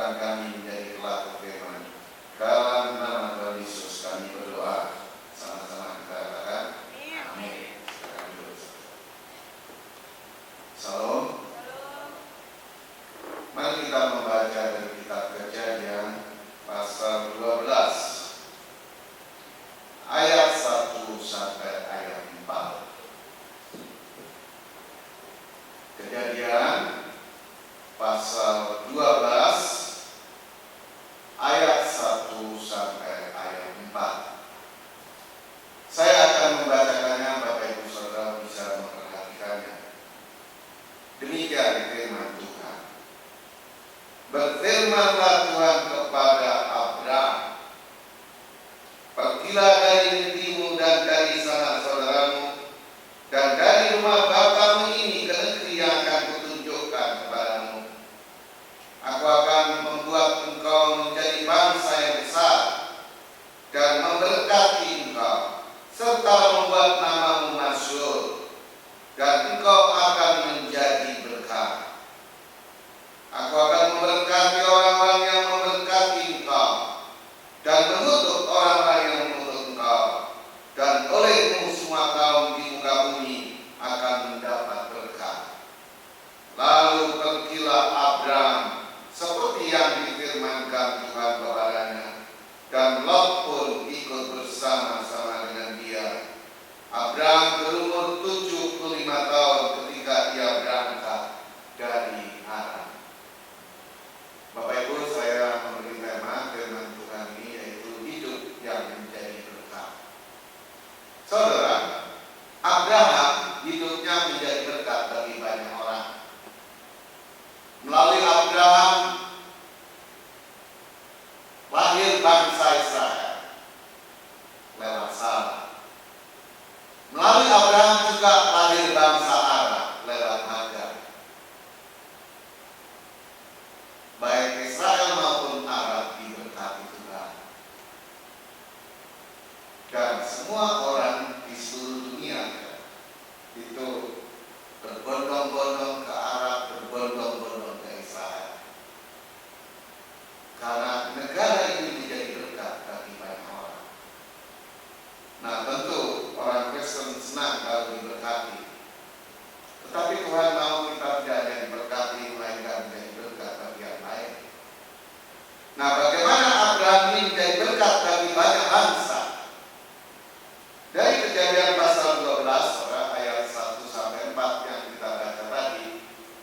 mampukan kami menjadi pelaku firman. Dalam nama Tuhan Yesus kami berdoa. Sama-sama kita katakan amin. Silakan duduk. Salam. Mari kita membaca dari kitab Kejadian pasal 12 ayat 1 sampai ayat 4. Kejadian pasal 12 ayat 1 sampai ayat 4. Saya akan membacakannya, Bapak Ibu Saudara bisa memperhatikannya. Demikian firman Tuhan. Berfirmanlah Tuhan kepada Abraham, pergilah dari negerimu dan dari sanak saudaramu dan dari rumah bapamu ini ke negeri yang akan kutunjukkan kepadamu. Aku akan membuat engkau menjadi bangsa yang besar dan memberkati engkau, serta membuat namamu masyhur, dan engkau akan menjadi berkat. Aku akan memberkati orang-orang yang memberkati engkau, dan mengutuk orang-orang yang mengutuk engkau, dan olehmu semua kaum di muka bumi akan mendapat berkat. Lalu pergilah Abraham seperti yang difirmankan Tuhan kepadanya, dan Lot pun ikut bersama-sama dengan dia. Abraham berumur 75 tahun ketika ia berangkat dari Haran. Bapak Ibu, saya memberi tema firman Tuhan ini yaitu hidup yang menjadi berkat. Saudara, Abraham hidupnya menjadi berkat bagi banyak orang. Melalui Abraham lahir bangsa Israel lewat Sarah. Melalui Abraham juga lahir bangsa Arab lewat Hagar. Baik Israel maupun Arab diberkati Tuhan. Dan semua orang di seluruh dunia itu berbondong-bondong ke Arab, berbondong-bondong ke Israel. Karena negara ini menjadi berkat bagi banyak orang. Nah, tentu orang Kristen senang kalau diberkati. Tetapi Tuhan mau kita tidak hanya diberkati, melainkan menjadi berkat bagi yang lain. Nah, bagaimana Abraham ini menjadi berkat bagi banyak bangsa? Dari Kejadian pasal 12 ayat 1 sampai 4 yang kita baca tadi,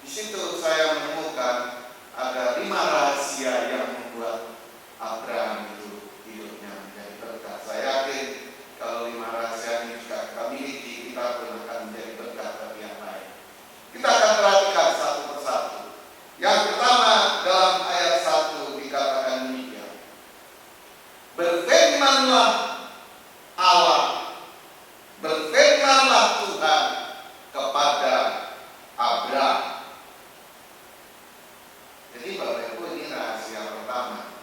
di situ saya menemukan ada 5 rahasia yang membuat Abraham itu hidupnya menjadi berkat. Saya yakin kalau 5 rahasia ini juga kita miliki, kita pun akan menjadi berkat bagi yang lain. Kita akan perhatikan satu persatu. Yang pertama, dalam ayat 1 dikatakan demikian. Berfirmanlah Allah, berfirmanlah Tuhan kepada Abraham. Jadi Bapak Ibu, ini rahasia pertama.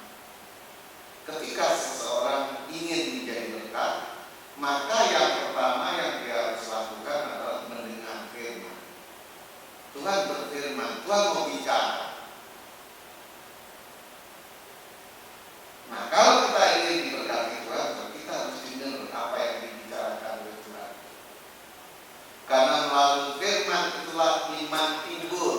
Ketika seseorang ingin menjadi berkat, maka yang pertama yang dia harus lakukan adalah mendengar firman. Tuhan berfirman, Tuhan mau bicara. Nah, kalau kita ingin diberkati Tuhan, kita harus dengar apa yang dibicarakan oleh Tuhan. Karena melalui firman itulah iman timbul.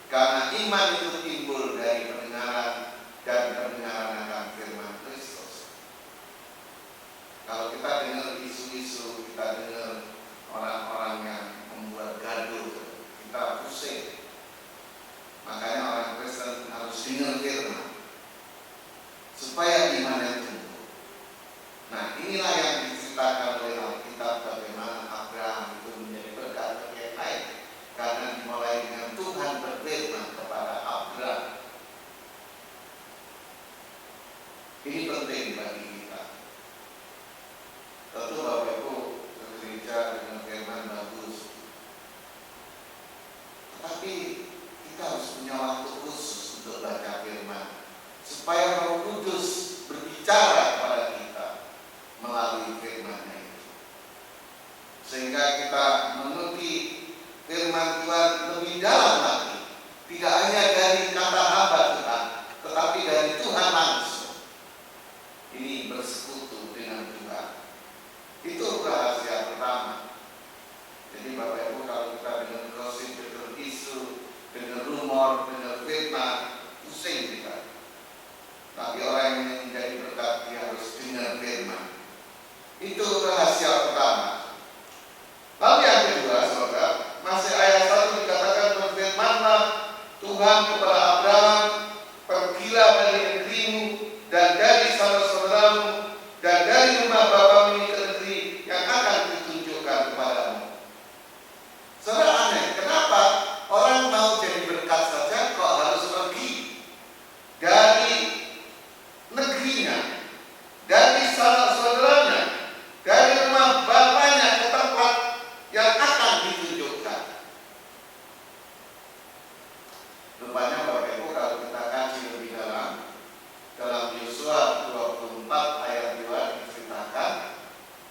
Karena iman itu timbul dari pendengaran, dan pendengaran akan firman Kristus. Kalau kita dengar isu-isu, kita dengar orang-orang yang membuat gaduh, kita pusing. Makanya orang Kristen harus dengar firman supaya imannya tumbuh. Nah, inilah yang diceritakan oleh Alkitab bagaimana Abraham itu menjadi berkat bagi yang lain. Karena dimulai dengan Tuhan berfirman kepada Abraham. Ini penting bagi kita. Tentu Bapak Ibu ke gereja dengan firman bagus. Tetapi kita harus punya waktu khusus untuk baca firman. kepada Abraham, pergilah dari negerimu dan dari saudara-saudaramu dan dari rumah bapamu ini ke negeri yang akan ditunjukkan kepadamu. Saudara, aneh, kenapa orang mau jadi berkat saja kok harus pergi dari negerinya, dari saudara-saudaranya, dari rumah bapaknya ke tempat yang akan ditunjukkan? Rupanya Bapak Ibu, kalau kita kaji lebih dalam Yosua 24 ayat 2 diceritakan,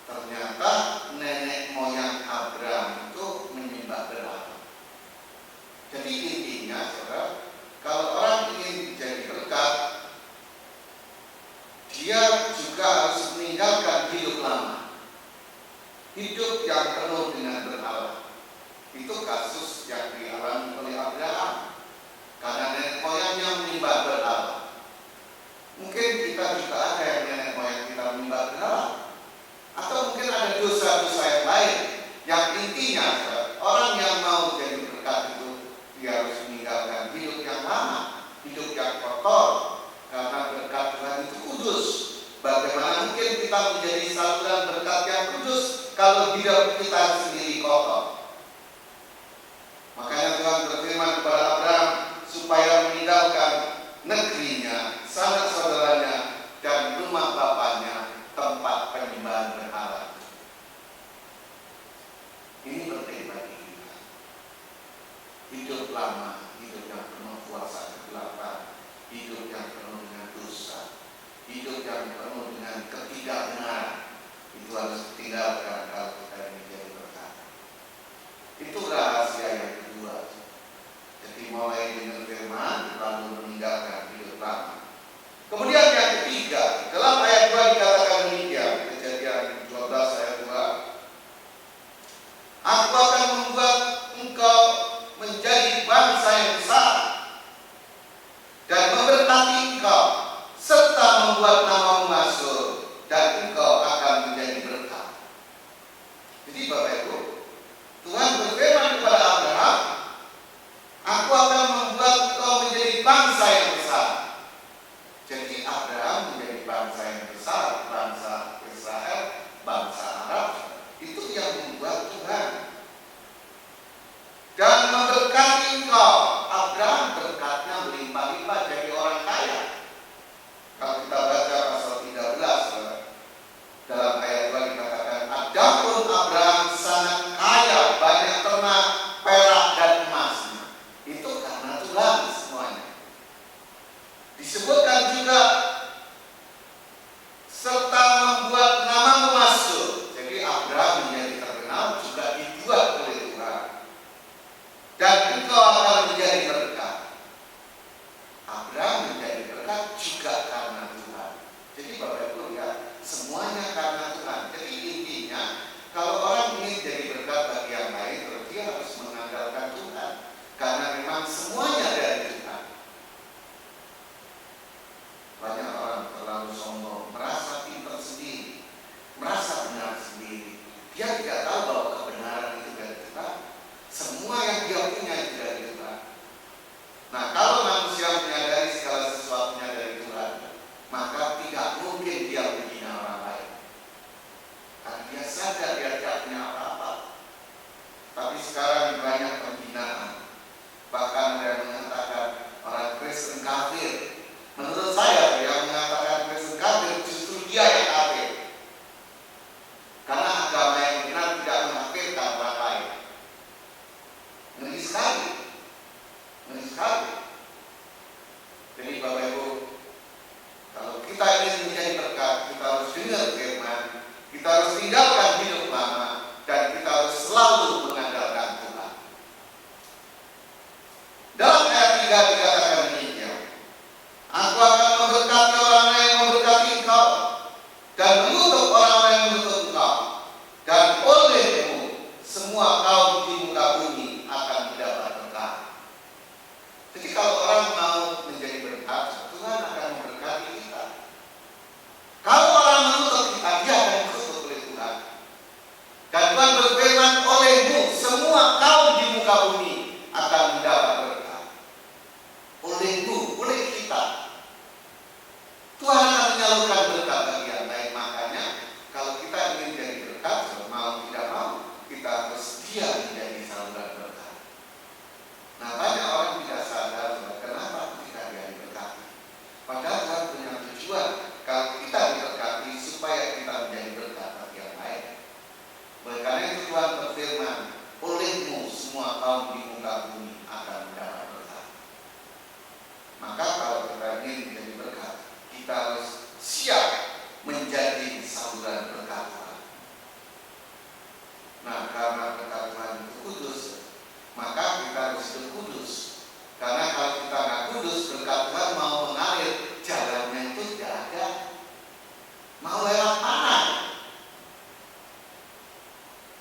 ternyata nenek moyang Abraham itu menyembah berhala. Jadi intinya, saudara, kalau orang ingin jadi berkat, dia juga harus meninggalkan hidup lama, hidup yang penuh dengan berhala. Itu kasus yang dialami oleh Abraham karena nenek moyangnya menyembah berhala. Mungkin kita juga ada yang nenek moyang kita menyembah berhala, atau mungkin ada dosa-dosa yang lain. Yang intinya, orang yang mau jadi berkat itu dia harus meninggalkan hidup yang lama, hidup yang kotor, karena berkat Tuhan itu kudus. Bagaimana mungkin kita menjadi saluran berkat yang kudus kalau hidup kita sendiri kotor? Makanya Tuhan berfirman kepada Abraham supaya meninggalkan negerinya, sanak saudaranya, dan rumah bapaknya, tempat penyembahan berhala. Ini penting bagi kita. Hidup lama, hidup yang penuh kuasa kegelapan, hidup yang penuh dengan dosa, hidup yang penuh dengan ketidakbenaran, itu harus ditinggalkan kalau kita ingin jadi berkat. Itu rahasia yang kedua. Jadi mulai dengan firman lalu meninggalkan hidup lama. Kemudian yang ketiga, dalam ayat 2 dikatakan demikian, Kejadian 12 ayat 2, aku akan membuat engkau menjadi bangsa yang besar dan memberkati engkau serta membuat namamu masyhur dan engkau akan menjadi berkat. Jadi Bapak Ibu, Tuhan berfirman kepada Abraham, aku akan membuat engkau menjadi bangsa yang besar. Jadi Abraham menjadi bangsa yang besar, bangsa Israel, bangsa Arab, itu yang membuat Tuhan. Dan memberkati engkau. Abraham berkatnya berlimpah-limpah, jadi orang kaya. Kalau kita baca pasal 13, dalam ayat 2 dikatakan, adapun Abraham sangat kaya, banyak ternak, perak dan emasnya. Itu karena Tuhan semuanya. Disebutkan juga serta membuat namamu masyhur. Jadi Abraham menjadi terkenal juga dibuat oleh Tuhan. Dan engkau akan menjadi berkat. Abraham menjadi berkat juga karena Tuhan. Jadi Bapak Ibu lihat, semuanya karena Tuhan. Jadi intinya, kalau orang ingin jadi berkat bagi yang lain, dia harus mengandalkan Tuhan. Karena memang semuanya dari Tuhan. Banyak orang terlalu sombong, merasa pintar sendiri, merasa benar sendiri. Dia tidak tahu bahwa kebenaran itu dari Tuhan. Semua yang dia punya itu dari Tuhan. Nah, kalau manusia menyadari segala sesuatunya dari Tuhan, maka tidak mungkin dia menghina orang lain. Karena dia sadar dia tidak punya apa-apa. Tapi sekarang banyak penghinaan. Bahkan ada yang mengatakan orang Kristen kafir. Menurut saya, yang mengatakan Kristen kafir justru dia yang kafir. Karena agama yang benar tidak mengkafirkan orang lain. Ngeri sekali. Ngeri sekali. Jadi Bapak Ibu, kalau kita ingin menjadi berkat, kita harus dengar firman, kita harus tinggalkan hidup lama, dan kita harus selalu mengandalkan Tuhan. Dalam ayat 3 dikatakan demikian, aku akan memberkati orang yang memberkati engkau, dan mengutuk orang yang mengutuk engkau, dan olehmu semua kaum di muka bumi akan mendapat berkat. Jadi kalau orang mau menjadi berkat, Tuhan akan memberkati kita. Kalau orang mengutuk kita, dia akan dikutuk oleh Tuhan. Dan Tuhan berfirman, olehmu semua kaum di muka bumi akan mendapat berkat. olehmu, oleh kita. Tuhan akan menyalurkan berkat bagi yang lain. Makanya kalau kita ingin jadi berkat, mau tidak mau, kita harus sedia menjadi saluran berkat. Nah, banyak orang tidak sadar kenapa kita diberkati. Padahal Tuhan punya tujuan kalau kita diberkati supaya kita menjadi berkat bagi yang lain. Oleh karena itu Tuhan berfirman, olehmu semua kaum di muka bumi akan mendapat berkat. Maka kalau kita ingin menjadi berkat, kita harus siap menjadi saluran berkat Tuhan. Nah, karena berkat Tuhan itu kudus, maka kita harus hidup kudus. Karena kalau kita nggak kudus, berkat Tuhan mau mengalir, jalannya itu tidak ada. Mau lewat mana?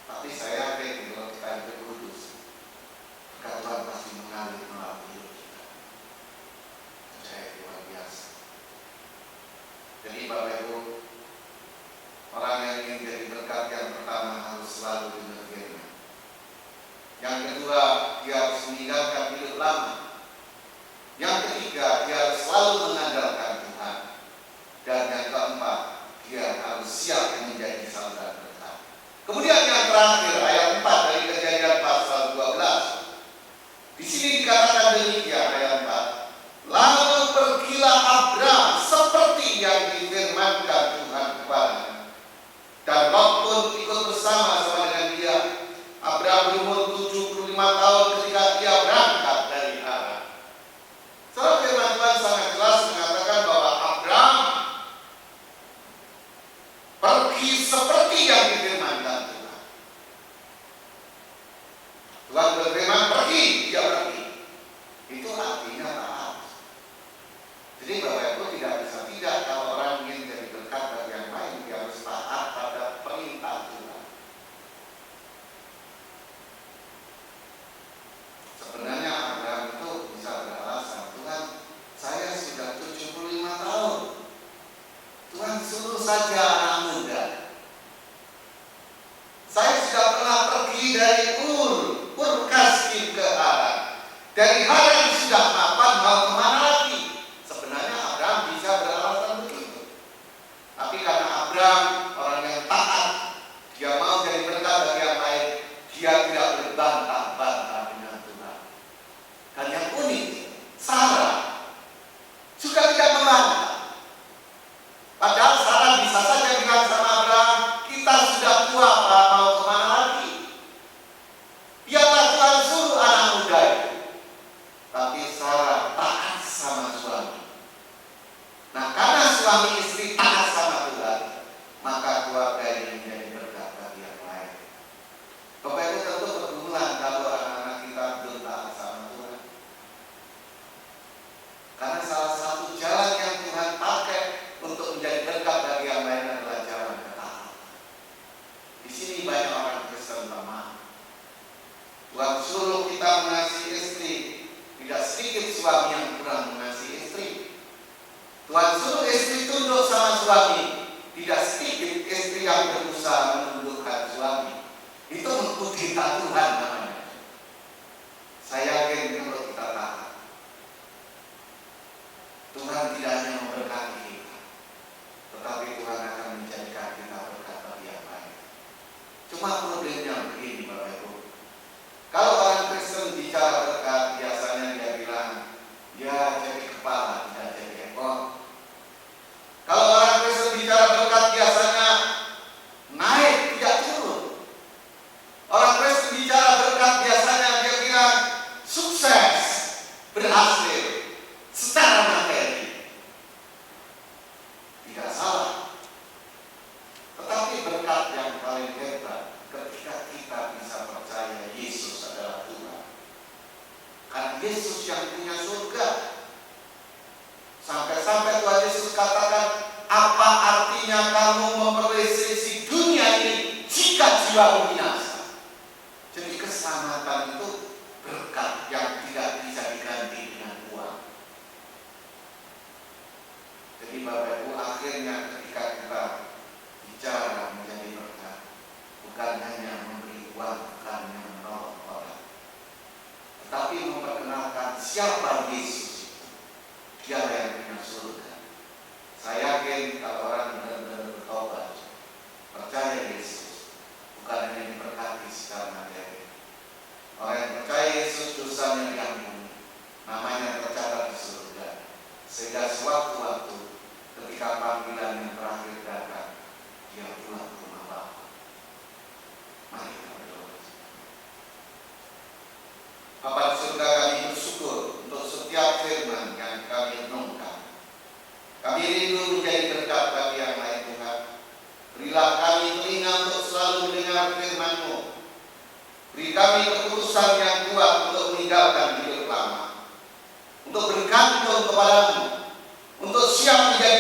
Tapi saya yakin kalau kita hidup kudus, berkat Tuhan pasti mengalir melalui hidup kita. Saya luar biasa. Jadi Bapak Ibu, orang yang ingin jadi berkat yang pertama harus selalu dengar firman. Yang kedua, dia harus meninggalkan hidup lama. Yang ketiga, dia harus selalu mengandalkan Tuhan. Dan yang keempat, dia harus siap menjadi saluran berkat. Kemudian yang terakhir, ayat 4 dari Kejadian pasal 12. Di sini dikatakan demikian, ayat 4. Lalu pergilah Abram seperti yang difirmankan Tuhan kepadanya. Dan Lot pun ikut bersama dengan dia. Abram berumur 75 tahun ketika dia berangkat dari Haran. Saudara, firman Tuhan sangat jelas mengatakan bahwa Abram pergi seperti yang difirmankan Tuhan. Tuhan berfirman pergi, dia pergi. Itu artinya taat. Jadi Bapak Ibu tidak bisa tidak, kalau orang ingin jadi berkat bagi yang lain, dia harus taat pada perintah Tuhan. Sebenarnya Abraham itu bisa beralasan, Tuhan, saya sudah 75 tahun. Tuhan suruh saja anak muda. Saya sudah pernah pergi dari Ur Kasdim ke Haran. Dari Haran sudah mapan, mau kemana lagi? Sebenarnya Abraham bisa beralasan begitu. Tapi karena Abraham orang yang taat, dia mau jadi berkat bagi yang lain, dia tidak berbantah-bantah dengan Tuhan. Dan yang unik, Sarah juga tidak membantah. Padahal Sarah bisa saja bilang sama Abraham, kita sudah tua, Pak, mau kemana lagi? Biarlah Tuhan suruh anak muda itu. Tapi Sarah taat sama suami. Nah, karena suami istri taat sama Tuhan, maka keluarga ini menjadi berkat bagi yang lain. Bapak Ibu tentu bergumulan kalau anak-anak kita belum taat sama Tuhan. Karena salah satu jalan yang Tuhan pakai untuk menjadi berkat bagi yang lain adalah jalan ketaatan. Di sini banyak orang Kristen lemah. Tuhan suruh kita mengasihi istri, tidak sedikit suami yang kurang mengasihi istri. Tuhan suruh istri tunduk sama suami, tidak sedikit istri yang berusaha menundukkan suami. Itu kudeta Tuhan namanya. Saya yakin kalau kita taat, Tuhan tidak hanya memberkati kita, tetapi Tuhan akan menjadikan kita berkat bagi yang lain. Cuma problemnya begini Bapak Ibu, kalau orang Kristen bicara berkat, biasanya dia bilang, ya jadi kepala, tidak jadi ekor. Kalau orang Kristen bicara berkat, biasanya naik, tidak turun. Orang Kristen bicara berkat, biasanya dia bilang sukses, berhasil secara materi. Tidak salah. Tetapi berkat yang paling hebat ketika kita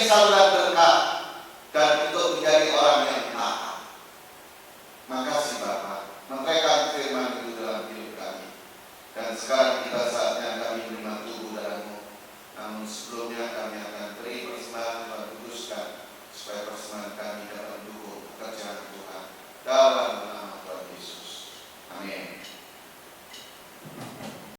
saluran berkat dan untuk menjadi orang yang taat. Makasih Bapak, menyampaikan firman itu dalam hidup kami. Dan sekarang kita saatnya kami menerima tubuh darah-Mu. Namun sebelumnya kami akan beri persembahan Tuhan kuduskan supaya